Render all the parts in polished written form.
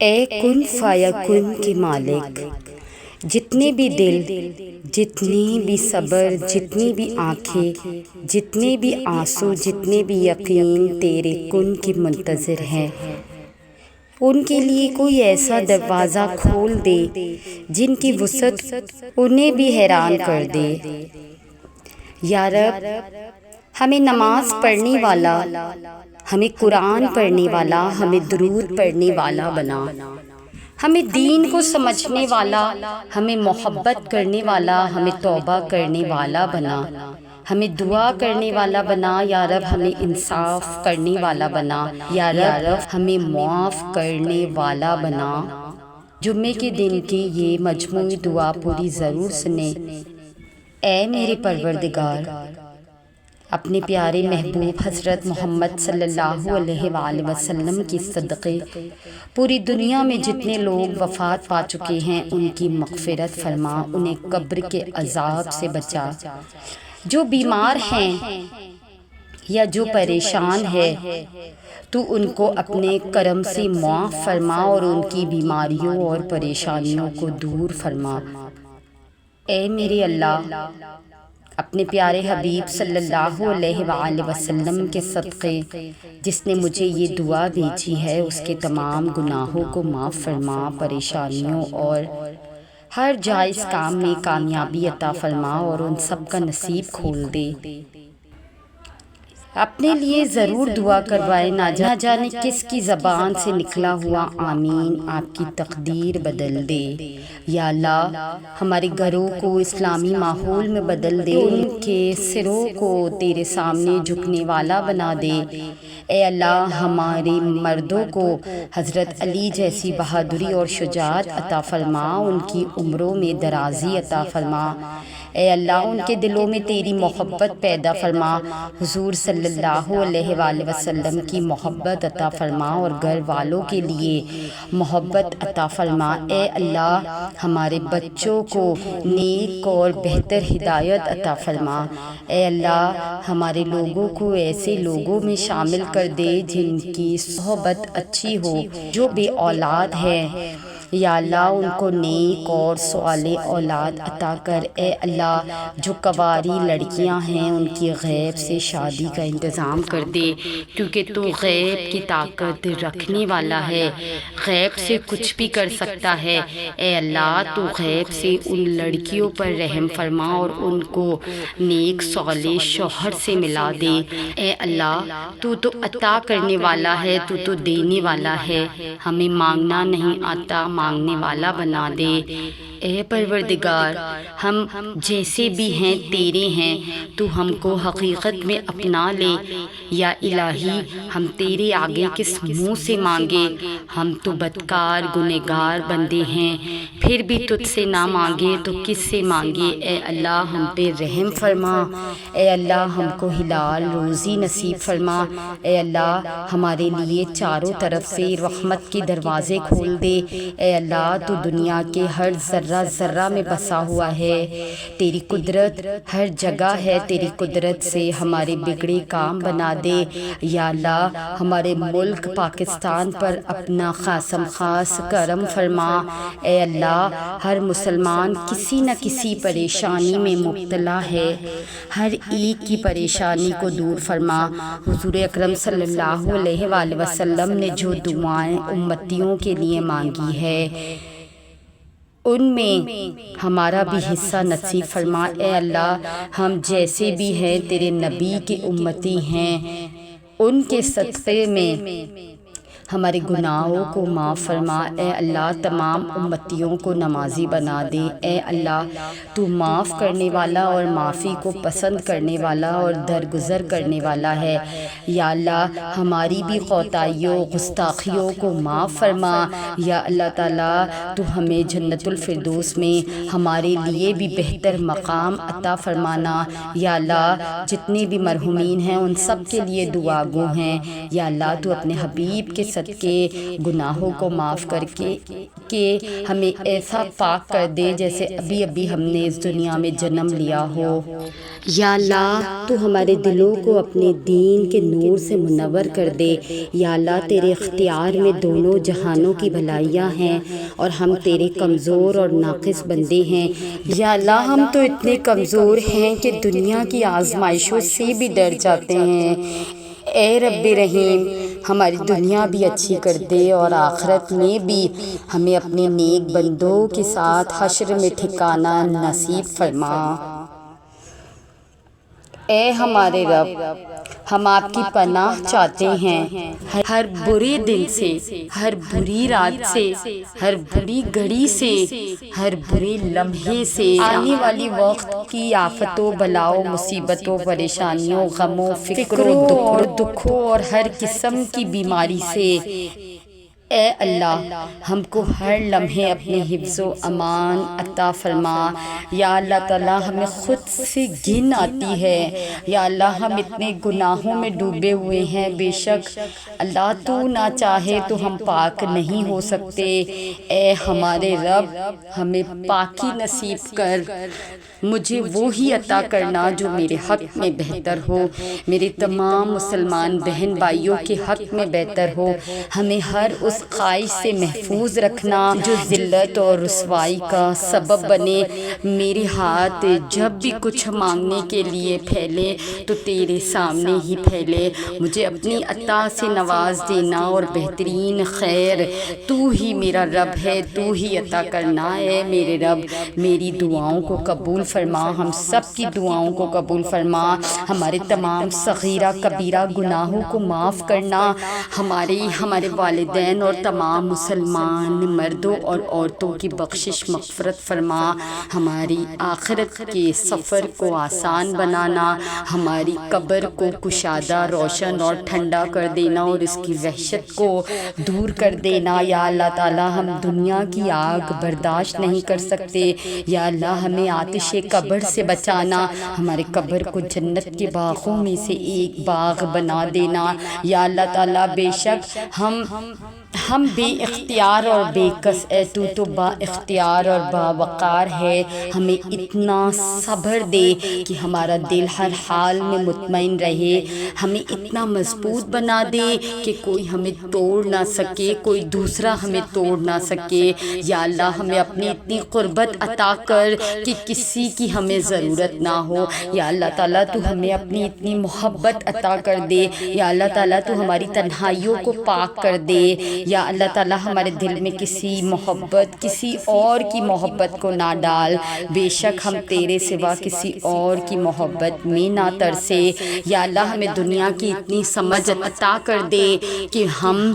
اے کن فیکن کے مالک، جتنے بھی دل، جتنی بھی صبر، جتنی بھی آنکھیں، جتنے بھی آنسو، جتنے بھی یقین تیرے کن کی منتظر ہیں، ان کے لیے کوئی ایسا دروازہ کھول دے جن کی وسعت انہیں بھی حیران کر دے۔ یا رب، ہمیں نماز پڑھنے والا، ہمیں قرآن پڑھنے والا، ہمیں درود پڑھنے والا بنا، ہمیں دین کو سمجھنے والا، ہمیں محبت کرنے والا، ہمیں توبہ کرنے والا بنا، ہمیں دعا کرنے والا بنا۔ یا رب، ہمیں انصاف کرنے والا بنا۔ یا رب، ہمیں معاف کرنے والا بنا۔ جمعے کے دن کی یہ مجموعی دعا پوری ضرور سنیں۔ اے میرے پروردگار، اپنے پیارے محبوب حضرت محمد صلی اللہ علیہ وآلہ وسلم کے صدقے پوری دنیا میں جتنے لوگ وفات پا چکے ہیں ان کی مغفرت فرما، انہیں قبر کے عذاب سے بچا۔ جو بیمار ہیں یا جو پریشان ہے تو ان کو اپنے کرم سے معاف فرما اور ان کی بیماریوں اور پریشانیوں کو دور فرما۔ اے میرے اللہ، اپنے پیارے حبیب صلی اللہ علیہ وآلہ وسلم کے صدقے جس نے مجھے یہ دعا بھیجی ہے اس کے تمام گناہوں کو معاف فرما، پریشانیوں اور ہر جائز کام میں کامیابی عطا فرما اور ان سب کا نصیب کھول دے۔ اپنے لیے ضرور دعا کروائے، نہ جانے کس کی زبان سے نکلا ہوا آمین آپ کی تقدیر بدل دے۔ یا اللہ، ہمارے گھروں کو اسلامی ماحول میں بدل دے، ان کے سروں کو تیرے سامنے جھکنے والا بنا دے۔ اے اللہ، ہمارے مردوں کو حضرت علی جیسی بہادری اور شجاعت عطا فرما، ان کی عمروں میں درازی عطا فرما۔ اے اللہ، ان کے دلوں میں تیری محبت پیدا فرما، حضور صلی اللہ علیہ وآلہ وسلم کی محبت عطا فرما اور گھر والوں کے لیے محبت عطا فرما۔ اے اللہ، ہمارے بچوں کو نیک اور بہتر ہدایت عطا فرما۔ اے اللہ، ہمارے لوگوں کو ایسے لوگوں میں شامل کر دے جن کی صحبت اچھی ہو، جو بے اولاد ہیں یا اللہ ان کو نیک اور صالح اولاد عطا کر۔ اے اللہ، جو کنواری لڑکیاں ہیں ان کی غیب سے شادی کا انتظام کر دے، کیونکہ تو غیب کی طاقت رکھنے والا ہے، غیب سے کچھ بھی کر سکتا ہے۔ اے اللہ، تو غیب سے ان لڑکیوں پر رحم فرما اور ان کو نیک صالح شوہر سے ملا دے۔ اے اللہ، تو عطا کرنے والا ہے، تو دینے والا ہے، ہمیں مانگنا نہیں آتا، مانگنے والا بنا دے۔ اے پروردگار، ہم جیسے بھی ہیں تیرے ہیں، تو ہم کو حقیقت میں اپنا لے۔ یا الہی، ہم تیرے آگے کس منہ سے مانگے، ہم تو بدکار گنہگار بندے ہیں، پھر بھی تجھ سے نہ مانگے تو کس سے مانگے۔ اے اللہ، ہم پہ رحم فرما۔ اے اللہ، ہم کو حلال روزی نصیب فرما۔ اے اللہ، ہمارے لیے چاروں طرف سے رحمت کے دروازے کھول دے۔ اے اللہ، تو دنیا کے ہر ذرہ ذرہ میں بسا ہوا ہے، تیری قدرت ہر جگہ ہے، تیری قدرت سے ہمارے بگڑے کام بنا دے۔ یا اللہ، ہمارے ملک پاکستان پر اپنا خاصم خاص کرم فرما۔ اے اللہ، ہر مسلمان کسی نہ کسی پریشانی میں مبتلا ہے، ہر ایک کی پریشانی کو دور فرما۔ حضور اکرم صلی اللہ علیہ وآلہ وسلم نے جو دعائیں امتیوں کے لیے مانگی ہے ان میں ہمارا بھی حصہ نصیب فرما۔ اے اللہ، ہم جیسے بھی ہیں تیرے نبی کے امتی ہیں، ان کے صدقے میں ہمارے گناہوں کو معاف فرما۔ اے اللہ، تمام امتیوں کو نمازی بنا دے۔ اے اللہ، تو معاف کرنے والا اور معافی کو پسند کرنے والا اور درگزر کرنے والا ہے۔ یا اللہ، ہماری بھی خطائیوں گستاخیوں کو معاف فرما۔ یا اللہ تعالیٰ، تو ہمیں جنت الفردوس میں ہمارے لیے بھی بہتر مقام عطا فرمانا۔ یا اللہ، جتنے بھی مرحومین ہیں ان سب کے لیے دعا گو ہیں۔ یا اللہ، تو اپنے حبیب کے صدقے گناہوں کو معاف کر کے کہ ہمیں ایسا پاک کر دے جیسے ابھی ابھی ہم نے اس دنیا میں جنم لیا ہو۔ یا اللہ تو ہمارے دلوں کو اپنے دین کے نور سے منور کر دے۔ یا اللہ تیرے اختیار میں دونوں جہانوں کی بھلائیاں ہیں اور ہم تیرے کمزور اور ناقص بندے ہیں۔ یا اللہ ہم تو اتنے کمزور ہیں کہ دنیا کی آزمائشوں سے بھی ڈر جاتے ہیں۔ اے رب رحیم ہماری دنیا بھی اچھی کر دے اور آخرت میں بھی ہمیں اپنے نیک بندوں کے ساتھ حشر میں ٹھکانہ نصیب فرما۔ اے ہمارے رب ہم آپ کی پناہ چاہتے ہیں ہر برے دن سے، ہر بری رات سے، ہر بری گھڑی سے، ہر برے لمحے سے، آنے والی وقت کی آفتوں بلاؤں مصیبتوں پریشانیوں غموں فکروں اور دکھوں اور ہر قسم کی بیماری سے۔ اے اللہ ہم کو ہر لمحے اپنے حفظ و امان عطا فرما۔ یا اللہ تعالیٰ ہمیں خود سے گھن آتی ہے۔ یا اللہ ہم اتنے گناہوں میں ڈوبے ہوئے ہیں، بے شک اللہ تو نہ چاہے تو ہم پاک نہیں ہو سکتے۔ اے ہمارے رب ہمیں پاکی نصیب کر، مجھے وہی عطا کرنا جو میرے حق میں بہتر ہو، میرے تمام مسلمان بہن بھائیوں کے حق میں بہتر ہو۔ ہمیں ہر اس خواہش سے محفوظ رکھنا جو ذلت اور رسوائی کا سبب بنے۔ میرے ہاتھ جب بھی کچھ مانگنے کے لیے پھیلے تو تیرے سامنے ہی پھیلے، مجھے اپنی عطا سے نواز دینا اور بہترین خیر تو ہی میرا رب ہے، تو ہی عطا کرنا ہے۔ میرے رب میری دعاؤں کو قبول فرما، ہم سب کی دعاؤں کو قبول فرما، ہمارے تمام صغیرہ کبیرہ گناہوں کو معاف کرنا، ہمارے والدین اور تمام مسلمان مردوں اور عورتوں کی بخشش مغفرت فرما، ہماری آخرت کے سفر کو آسان بنانا، ہماری قبر کو کشادہ روشن اور ٹھنڈا کر دینا اور اس کی وحشت کو دور کر دینا۔ یا اللہ تعالیٰ ہم دنیا کی آگ برداشت نہیں کر سکتے، یا اللہ ہمیں آتش قبر سے بچانا، ہمارے قبر کو جنت کے باغوں میں سے ایک باغ بنا دینا۔ یا اللہ تعالیٰ بے شک ہم بے اختیار اور بے کس، اے تو با اختیار اور باوقار ہے، ہمیں اتنا صبر دے کہ ہمارا دل ہر حال میں مطمئن رہے، ہمیں اتنا مضبوط بنا دے کہ کوئی ہمیں توڑ نہ سکے، کوئی دوسرا ہمیں توڑ نہ سکے۔ یا اللہ ہمیں اپنی اتنی قربت عطا کر کہ کسی کی ہمیں ضرورت نہ ہو۔ یا اللہ تعالیٰ تو ہمیں اپنی اتنی محبت عطا کر دے، یا اللہ تعالیٰ تو ہماری تنہائیوں کو پاک کر دے۔ یا اللہ تعالیٰ ہمارے دل میں کسی اور کی محبت کو نہ ڈال، بے شک ہم تیرے سوا کسی اور کی محبت میں نہ ترسے۔ یا اللہ ہمیں دنیا کی اتنی سمجھ عطا کر دے کہ ہم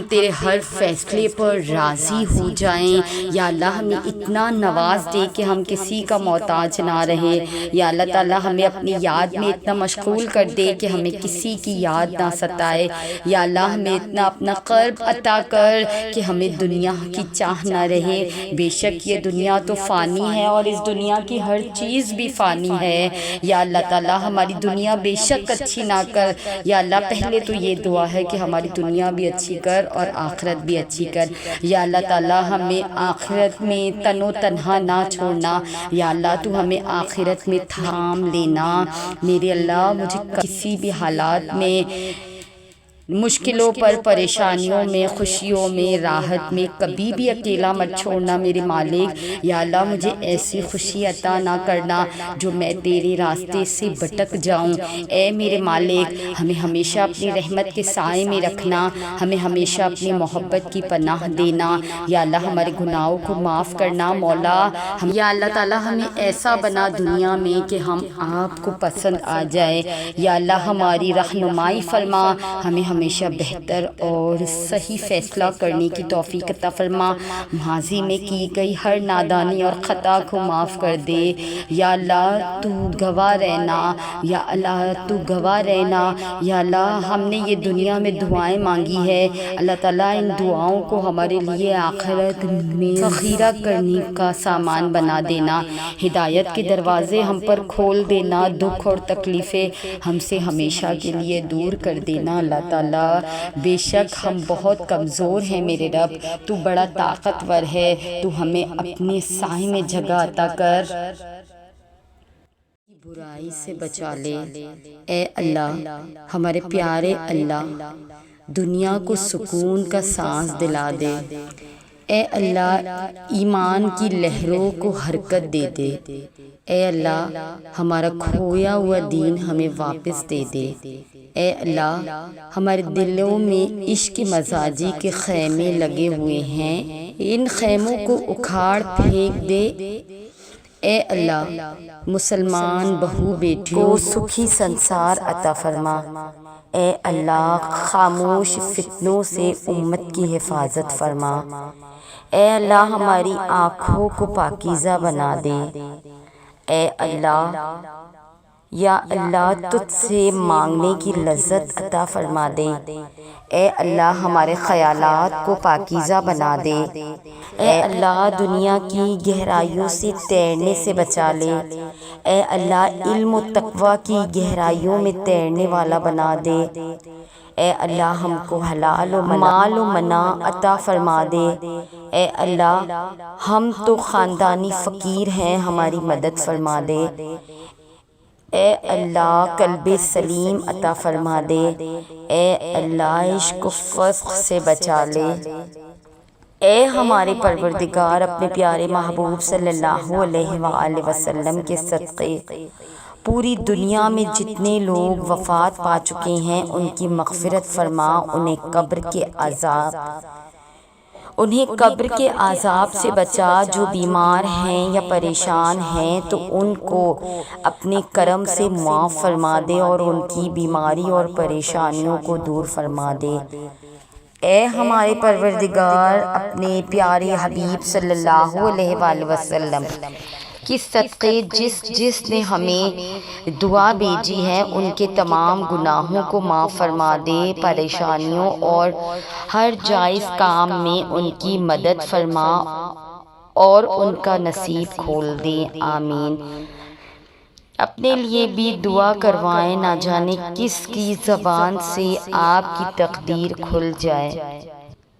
تیرے ہر فیصلے پر راضی ہو جائیں۔ یا اللہ ہمیں اتنا نواز دے کہ ہم کسی کا محتاج نہ رہے۔ یا اللہ تعالیٰ ہمیں اپنی یاد میں اتنا مشغول کر دے کہ ہمیں کسی کی یاد نہ ستائے۔ یا اللہ ہمیں اتنا اپنا قرب عطا کر کہ ہمیں دنیا کی چاہ نہ رہے، بے شک یہ دنیا تو فانی ہے اور اس دنیا کی ہر چیز بھی فانی ہے۔ یا اللہ تعالیٰ ہماری دنیا بے شک اچھی نہ کر، یا اللہ پہلے تو یہ دعا ہے کہ ہماری دنیا بھی اچھی کر اور آخرت بھی اچھی کر۔ یا اللہ تعالیٰ ہمیں آخرت میں تن و تنہا نہ چھوڑنا، یا اللہ تو ہمیں آخرت میں تھام لینا۔ میرے اللہ مجھے کسی بھی حالات میں، مشکلوں پر، پریشانیوں میں، خوشیوں میں، راحت میں کبھی بھی اکیلا مت چھوڑنا میرے مالک۔ یا اللہ مجھے ایسی خوشی عطا نہ کرنا جو میں تیرے راستے سے بھٹک جاؤں۔ اے میرے مالک ہمیں ہمیشہ اپنی رحمت کے سائے میں رکھنا، ہمیں ہمیشہ اپنی محبت کی پناہ دینا۔ یا اللہ ہمارے گناہوں کو معاف کرنا مولا۔ یا اللہ تعالیٰ ہمیں ایسا بنا دنیا میں کہ ہم آپ کو پسند آ جائے۔ یا اللہ ہماری رہنمائی فرما، ہمیں ہمیشہ بہتر اور صحیح فیصلہ کرنے کی توفیق عطا فرما۔ ماضی میں کی گئی ہر نادانی اور خطا کو معاف کر دے۔ یا اللہ تو گواہ رہنا، یا اللہ تو گواہ رہنا۔ یا اللہ ہم نے یہ دنیا میں دعائیں مانگی ہے، اللہ تعالیٰ ان دعاؤں کو ہمارے لیے آخرت میں ذخیرہ کرنے کا سامان بنا دینا۔ ہدایت کے دروازے ہم پر کھول دینا، دکھ اور تکلیفیں ہم سے ہمیشہ کے لیے دور کر دینا۔ اللہ تعالیٰ تعالیٰ، بے شک ہم بہت کمزور ہیں میرے رب، تو بڑا طاقتور ہے، تو ہمیں اپنے سائے میں جگہ عطا کر، برائی سے بچا لے۔ اے اللہ، ہمارے پیارے اللہ، دنیا کو سکون کا سانس دلا دے۔ اے اللہ، ایمان کی لہروں کو حرکت دے دے۔ اے اللہ، ہمارا کھویا ہوا دین ہمیں واپس دے دے۔ اے اللہ، ہمارے دلوں میں عشق مزاجی کے خیمے لگے ہوئے ہیں، ان خیموں کو اکھاڑ پھینک دے۔ اے اللہ، مسلمان بہو بیٹیوں کو سکھی سنسار عطا فرما۔ اے اللہ، خاموش فتنوں سے امت کی حفاظت فرما۔ اے اللہ، ہماری آنکھوں کو پاکیزہ بنا دے۔ اے اللہ، یا اللہ، تجھ سے مانگنے کی لذت عطا فرما دے۔ اے اللہ، ہمارے خیالات کو پاکیزہ بنا دے۔ اے اللہ، دنیا کی گہرائیوں سے تیرنے سے بچا لے۔ اے اللہ، علم و تقوی کی گہرائیوں میں تیرنے والا بنا دے۔ اے اللہ، ہم کو حلال و مال و منع عطا فرما دے۔ اے اللہ، ہم تو خاندانی فقیر ہیں، ہماری مدد فرما دے۔ اے اللہ، قلب سلیم عطا فرما دے۔ اے اللہ، عشق و فسق سے بچا لے۔ اے ہمارے پروردگار، اپنے پیارے محبوب صلی اللہ علیہ وآلہ وسلم کے صدقے پوری دنیا میں جتنے لوگ وفات پا چکے ہیں ان کی مغفرت فرما، انہیں قبر کے عذاب سے بچا۔ جو بیمار ہیں یا پریشان ہیں تو ان کو اپنے کرم سے معاف فرما دے اور ان کی بیماری اور پریشانیوں کو دور فرما دے۔ اے ہمارے پروردگار، اپنے پیارے حبیب صلی اللہ علیہ وآلہ وسلم کی صدقے جس نے ہمیں دعا بھیجی ہے ان کے تمام گناہوں کو معاف فرما دے، پریشانیوں اور ہر جائز کام میں ان کی مدد فرما اور ان کا نصیب کھول دے، آمین۔ اپنے لیے بھی دعا کروائیں، نہ جانے کس کی زبان سے آپ کی تقدیر کھل جائے۔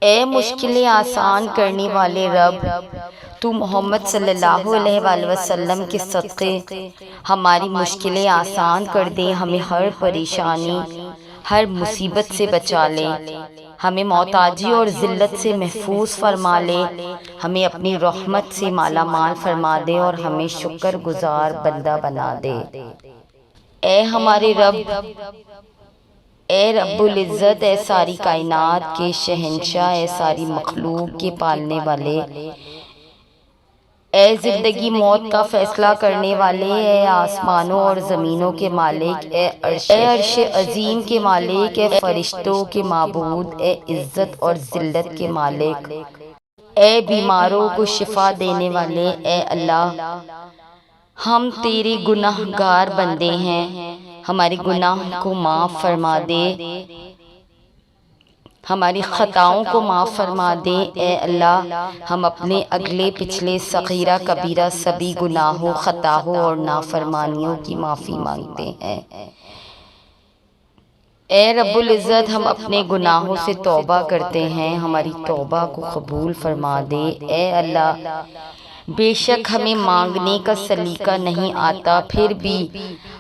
اے مشکلیں آسان کرنے والے رب، تو محمد صلی اللہ علیہ وآلہ وسلم کے صدقے ہماری مشکلیں آسان کر دے، ہمیں ہر پریشانی، ہر مصیبت سے بچا لے، ہمیں محتاجی اور ذلت سے محفوظ فرما لے، ہمیں اپنی رحمت سے مالا مال فرما دے اور ہمیں شکر گزار بندہ بنا دے۔ اے ہمارے رب، اے رب العزت، اے ساری کائنات کے شہنشاہ، اے ساری مخلوق کے پالنے والے، اے زندگی موت کا فیصلہ کرنے والے، اے آسمانوں اور زمینوں کے مالک، اے عرش عظیم کے مالک، اے فرشتوں کے معبود، اے عزت اور ذلت کے مالک، اے بیماروں کو شفا دینے والے، اے اللہ، ہم تیرے گناہ گار بندے ہیں، ہمارے گناہ کو معاف فرما دے، ہماری خطاؤں کو معاف فرما دے۔ اے اللہ، ہم اپنے اگلے پچھلے صغیرہ کبیرہ سبھی گناہوں، خطاؤں اور نافرمانیوں کی معافی مانگتے ہیں۔ اے رب العزت، ہم اپنے گناہوں سے توبہ کرتے ہیں، ہماری توبہ کو قبول فرما دے۔ اے اللہ، بے شک ہمیں مانگنے کا سلیقہ نہیں آتا، پھر بھی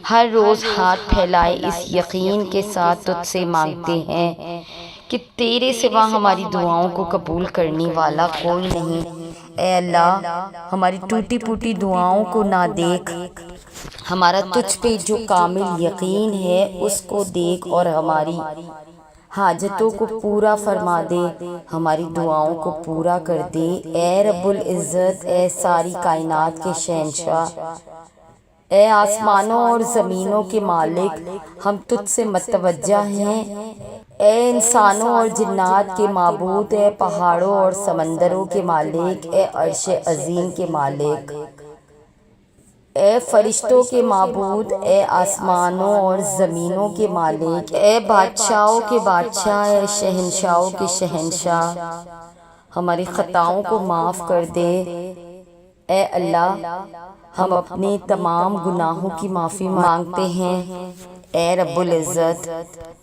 ہر روز ہاتھ پھیلائے اس یقین کے ساتھ تجھ سے مانگتے ہیں کہ تیرے سوا ہماری دعاؤں کو قبول کرنے والا کوئی نہیں۔ اے اللہ، ہماری ٹوٹی پھوٹی دعاؤں کو نہ دیکھ، ہمارا تجھ پہ جو کامل یقین ہے اس کو دیکھ اور ہماری حاجتوں کو پورا فرما دے، ہماری دعاؤں کو پورا کر دے۔ اے رب العزت، اے ساری کائنات کے شہنشاہ، اے آسمانوں اور زمینوں کے مالک، ہم تجھ سے متوجہ ہیں۔ اے انسانوں اور جنات کے معبود، اے پہاڑوں اور سمندروں کے مالک، اے عرش عظیم کے مالک، اے فرشتوں کے معبود، اے آسمانوں اور زمینوں کے مالک، اے بادشاہوں کے بادشاہ، اے شہنشاہوں کے شہنشاہ، ہماری خطاؤں کو معاف کر دے۔ اے اللہ، ہم اپنے تمام گناہوں کی معافی مانگتے ہیں۔ اے رب العزت،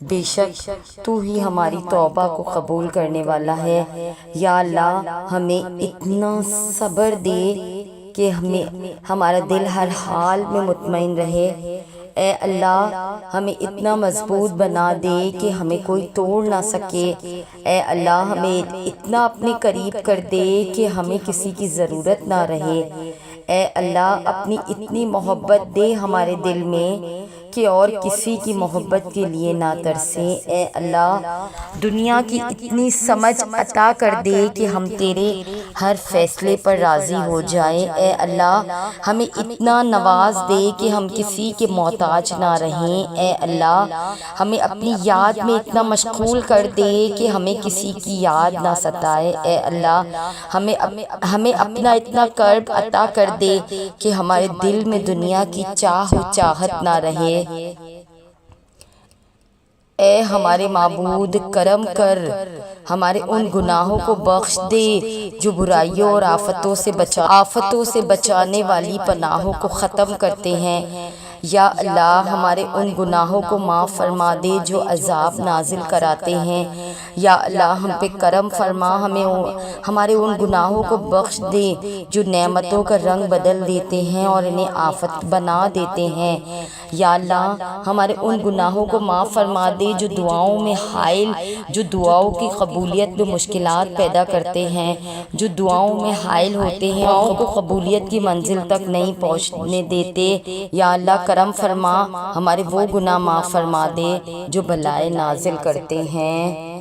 بے شک تو ہی ہماری توبہ کو قبول کرنے والا ہے۔ یا اللہ ہمیں اتنا صبر دے کہ ہمارا دل ہر حال میں مطمئن رہے۔ اے اللہ ہمیں اتنا مضبوط بنا دے کہ ہمیں کوئی توڑ نہ سکے۔ اے اللہ ہمیں اتنا اپنے قریب کر دے کہ ہمیں کسی کی ضرورت نہ رہے۔ اے اللہ اپنی اتنی محبت دے ہمارے دل میں کہ اور کسی کی محبت کے لیے نہ ترسیں۔ اے اللہ دنیا کی اتنی سمجھ عطا کر دے کہ ہم تیرے ہر فیصلے پر راضی ہو جائیں۔ اے اللہ ہمیں اتنا نواز دے کہ ہم کسی کے محتاج نہ رہیں۔ اے اللہ ہمیں اپنی یاد میں اتنا مشغول کر دے کہ ہمیں کسی کی یاد نہ ستائے۔ اے اللہ ہمیں اپنا اتنا قرب عطا کر دے کہ ہمارے دل میں دنیا کی چاہ و چاہت نہ رہے۔ اے ہمارے معبود کرم کر، ہمارے ان گناہوں کو بخش دے جو برائیوں اور آفتوں سے بچانے والی پناہوں کو ختم کرتے ہیں۔ یا اللہ ہمارے ان گناہوں کو معاف فرما دے جو عذاب نازل کراتے ہیں۔ یا اللہ ہم پہ کرم فرما، ہمارے ان گناہوں کو بخش دے جو نعمتوں کا رنگ بدل دیتے ہیں اور انہیں آفت بنا دیتے ہیں۔ یا اللہ ہمارے ان گناہوں کو معاف فرما دے جو دعاؤں میں حائل، جو دعاؤں کی قبولیت میں مشکلات پیدا کرتے ہیں، جو دعاؤں میں حائل ہوتے ہیں، دعاؤں کو قبولیت کی منزل تک نہیں پہنچنے دیتے۔ یا اللہ کرم فرما، ہمارے وہ گناہ معاف فرما دے جو بلائیں نازل کرتے ہیں۔